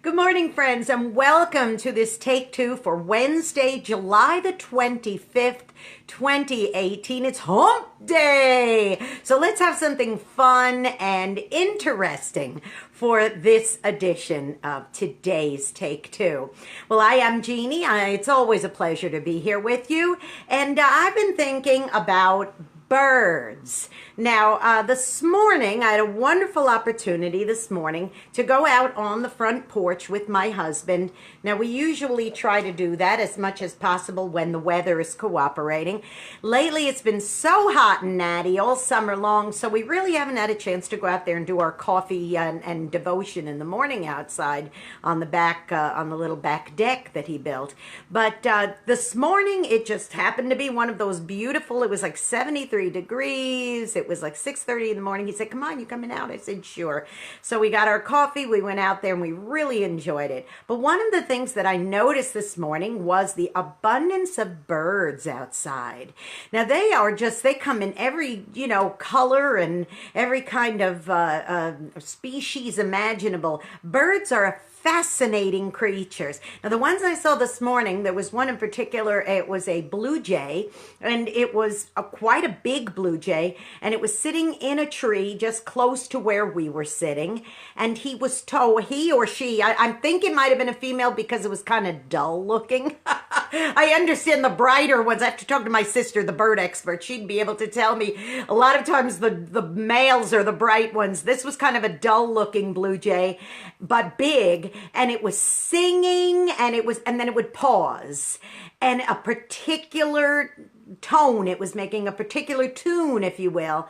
Good morning, friends, and welcome to this Take Two for Wednesday, July the 25th, 2018. It's hump day. So let's have something fun and interesting for this edition of today's Take Two. Well, I am Jeannie. It's always a pleasure to be here with you. And I've been thinking about birds. Now, this morning, I had a wonderful opportunity this morning to go out on the front porch with my husband. Now, we usually try to do that as much as possible when the weather is cooperating. Lately, it's been so hot and natty all summer long, so we really haven't had a chance to go out there and do our coffee and devotion in the morning outside on the back, on the little back deck that he built. But this morning, it just happened to be one of those beautiful, it was like 73 degrees. It was like 6:30 in the morning. He said, "Come on, you coming out?" I said, "Sure." So we got our coffee. We went out there and we really enjoyed it. But one of the things that I noticed this morning was the abundance of birds outside. Now they come in every, color and every kind of species imaginable. Birds are fascinating creatures. Now, the ones I saw this morning, there was one in particular, it was a blue jay, and it was quite a big blue jay, and it was sitting in a tree just close to where we were sitting, and he or she, I think it might have been a female because it was kind of dull looking. I understand the brighter ones. I have to talk to my sister, the bird expert. She'd be able to tell me. A lot of times the males are the bright ones. This was kind of a dull looking blue jay, but big, and it was singing, and then it would pause, and a particular tone, it was making a particular tune, if you will,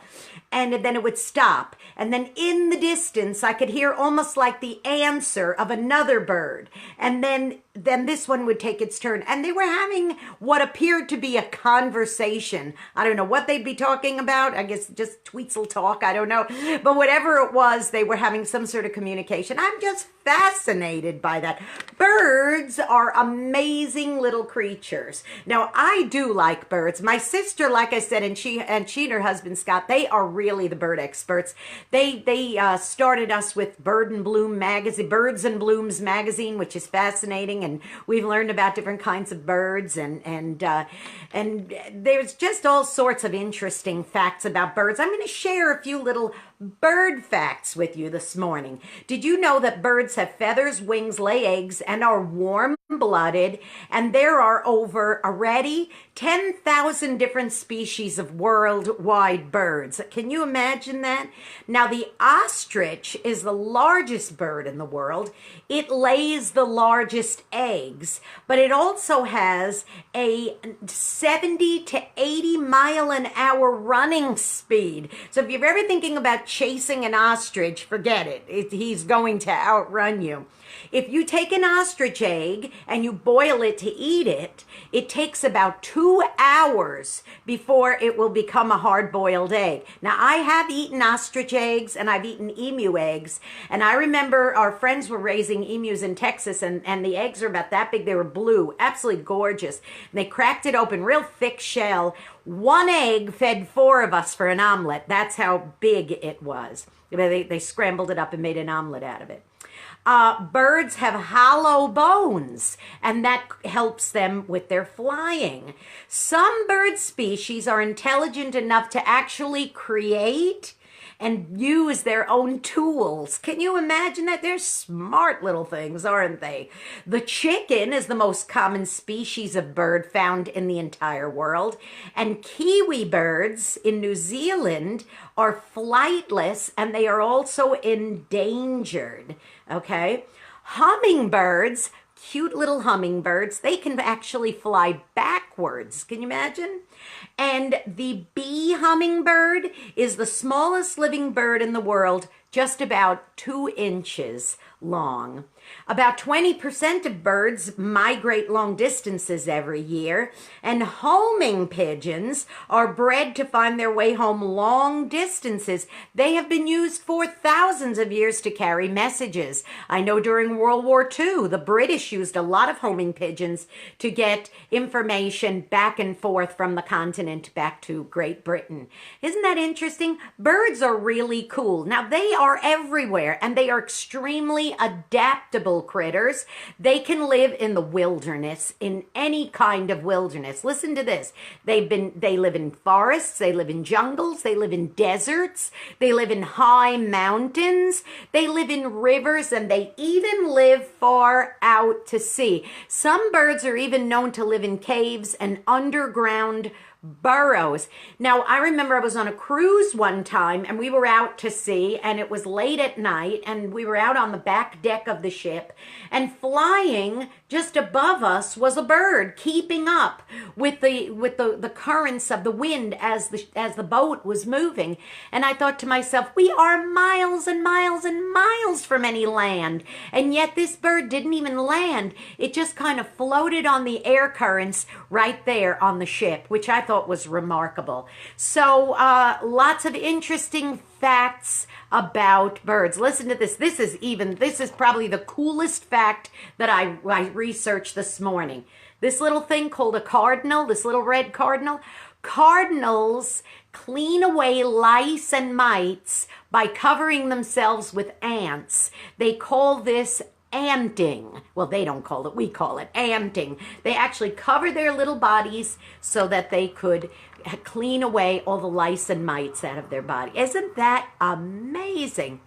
and then it would stop, and then in the distance I could hear almost like the answer of another bird, and then this one would take its turn, and they were having what appeared to be a conversation. I don't know what they'd be talking about. I guess just tweetsel talk, I don't know, but whatever it was, they were having some sort of communication. I'm just fascinated by that. Birds are amazing little creatures. Now, I do like birds. My sister, like I said, and she and her husband Scott, they are really the bird experts. They started us with Birds and Blooms magazine, which is fascinating, and we've learned about different kinds of birds, and there's just all sorts of interesting facts about birds. I'm going to share a few little bird facts with you this morning. Did you know that birds have feathers, wings, lay eggs, and are warm-blooded? And there are over already 10,000 different species of worldwide birds. Can you imagine that? Now, the ostrich is the largest bird in the world. It lays the largest eggs, but it also has a 70 to 80 mile an hour running speed. So if you're ever thinking about chasing an ostrich, forget it. He's going to outrun you. If you take an ostrich egg and you boil it to eat it, it takes about 2 hours before it will become a hard-boiled egg. Now, I have eaten ostrich eggs and I've eaten emu eggs, and I remember our friends were raising emus in Texas, and the eggs are about that big. They were blue, absolutely gorgeous. And they cracked it open, real thick shell. One egg fed 4 of us for an omelet. That's how big it was. They scrambled it up and made an omelet out of it. Birds have hollow bones, and that helps them with their flying. Some bird species are intelligent enough to actually create and use their own tools. Can you imagine that? They're smart little things, aren't they? The chicken is the most common species of bird found in the entire world, and kiwi birds in New Zealand are flightless, and they are also endangered, okay? Hummingbirds, cute little hummingbirds, they can actually fly backwards. Can you imagine? And the bee hummingbird is the smallest living bird in the world, just about 2 inches long. About 20% of birds migrate long distances every year, and homing pigeons are bred to find their way home long distances. They have been used for thousands of years to carry messages. I know during World War II, the British used a lot of homing pigeons to get information back and forth from the continent back to Great Britain. Isn't that interesting? Birds are really cool. Now, they are everywhere, and they are extremely adaptable critters. They can live in the wilderness, in any kind of wilderness. Listen to this. They live in forests, they live in jungles, they live in deserts, they live in high mountains, they live in rivers, and they even live far out to sea. Some birds are even known to live in caves and underground burrows. Now, I remember I was on a cruise one time and we were out to sea, and it was late at night, and we were out on the back deck of the ship, and flying just above us was a bird keeping up with the currents of the wind as the boat was moving. And I thought to myself, we are miles and miles and miles from any land, and yet this bird didn't even land. It just kind of floated on the air currents right there on the ship, which I thought was remarkable. So lots of interesting facts about birds. Listen to this. This is probably the coolest fact that I researched this morning. This little thing called a cardinal, this little red cardinal. Cardinals clean away lice and mites by covering themselves with ants. They call this anting. Well, they don't call it, we call it anting. They actually cover their little bodies so that they could clean away all the lice and mites out of their body. Isn't that amazing?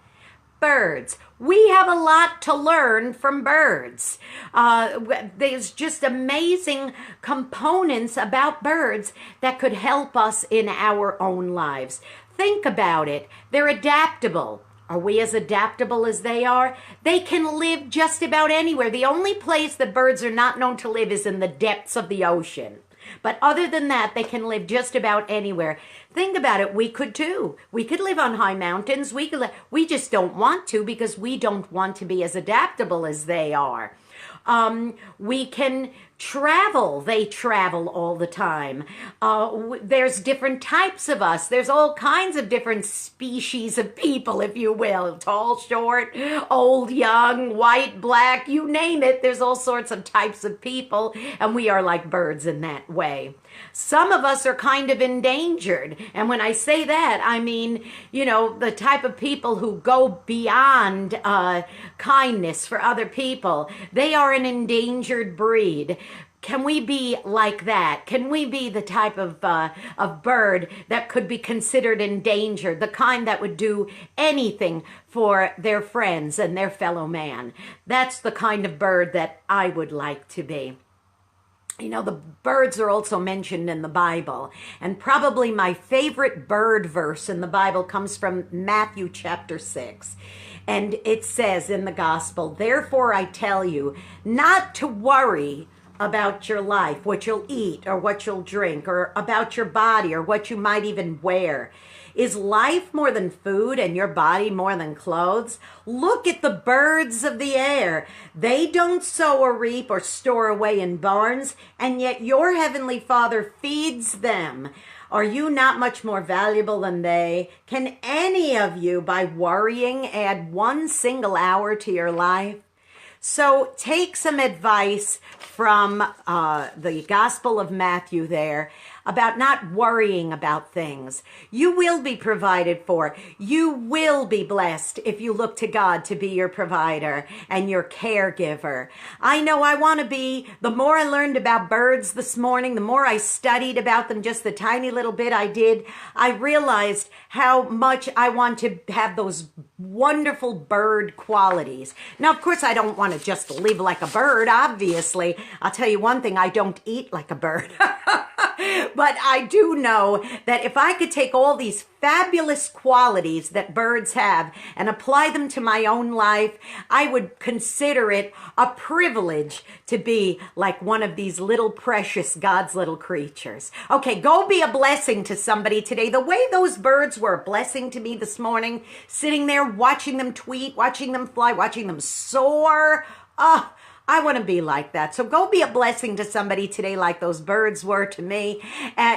Birds. We have a lot to learn from birds. There's just amazing components about birds that could help us in our own lives. Think about it. They're adaptable. Are we as adaptable as they are? They can live just about anywhere. The only place that birds are not known to live is in the depths of the ocean. But other than that, they can live just about anywhere. Think about it. We could too. We could live on high mountains. We just don't want to, because we don't want to be as adaptable as they are. We can travel. They travel all the time. There's different types of us. There's all kinds of different species of people, if you will. Tall, short, old, young, white, black, you name it. There's all sorts of types of people, and we are like birds in that way. Some of us are kind of endangered. And when I say that, I mean, the type of people who go beyond kindness for other people. They are an endangered breed. Can we be like that? Can we be the type of bird that could be considered endangered, the kind that would do anything for their friends and their fellow man? That's the kind of bird that I would like to be. The birds are also mentioned in the Bible, and probably my favorite bird verse in the Bible comes from Matthew chapter 6. And it says in the gospel, "Therefore I tell you not to worry about your life, what you'll eat or what you'll drink, or about your body or what you might even wear. Is life more than food and your body more than clothes? Look at the birds of the air. They don't sow or reap or store away in barns, and yet your heavenly Father feeds them. Are you not much more valuable than they? Can any of you, by worrying, add one single hour to your life?" So take some advice from the Gospel of Matthew there about not worrying about things. You will be provided for. You will be blessed if you look to God to be your provider and your caregiver. I know I want to be. The more I learned about birds this morning, the more I studied about them, just the tiny little bit I did, I realized how much I want to have those wonderful bird qualities. Now, of course, I don't want to just live like a bird, obviously. I'll tell you one thing, I don't eat like a bird. But I do know that if I could take all these fabulous qualities that birds have and apply them to my own life, I would consider it a privilege to be like one of these little precious God's little creatures. Okay, go be a blessing to somebody today. The way those birds were a blessing to me this morning, sitting there watching them tweet, watching them fly, watching them soar. I want to be like that. So go be a blessing to somebody today like those birds were to me.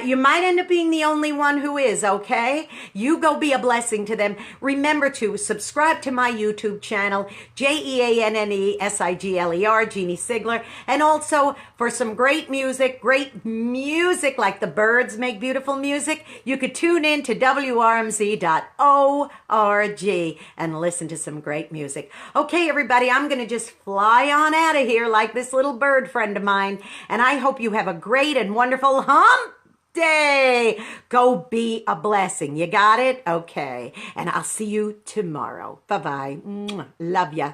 You might end up being the only one who is, okay? You go be a blessing to them. Remember to subscribe to my YouTube channel, JeanneSigler, Jeanne Sigler, and also for some great music like the birds make beautiful music, you could tune in to WRMZ.org and listen to some great music. Okay, everybody, I'm going to just fly on out of here like this little bird friend of mine, and I hope you have a great and wonderful hump day. Go be a blessing. You got it? Okay. And I'll see you tomorrow. Bye-bye. Love ya.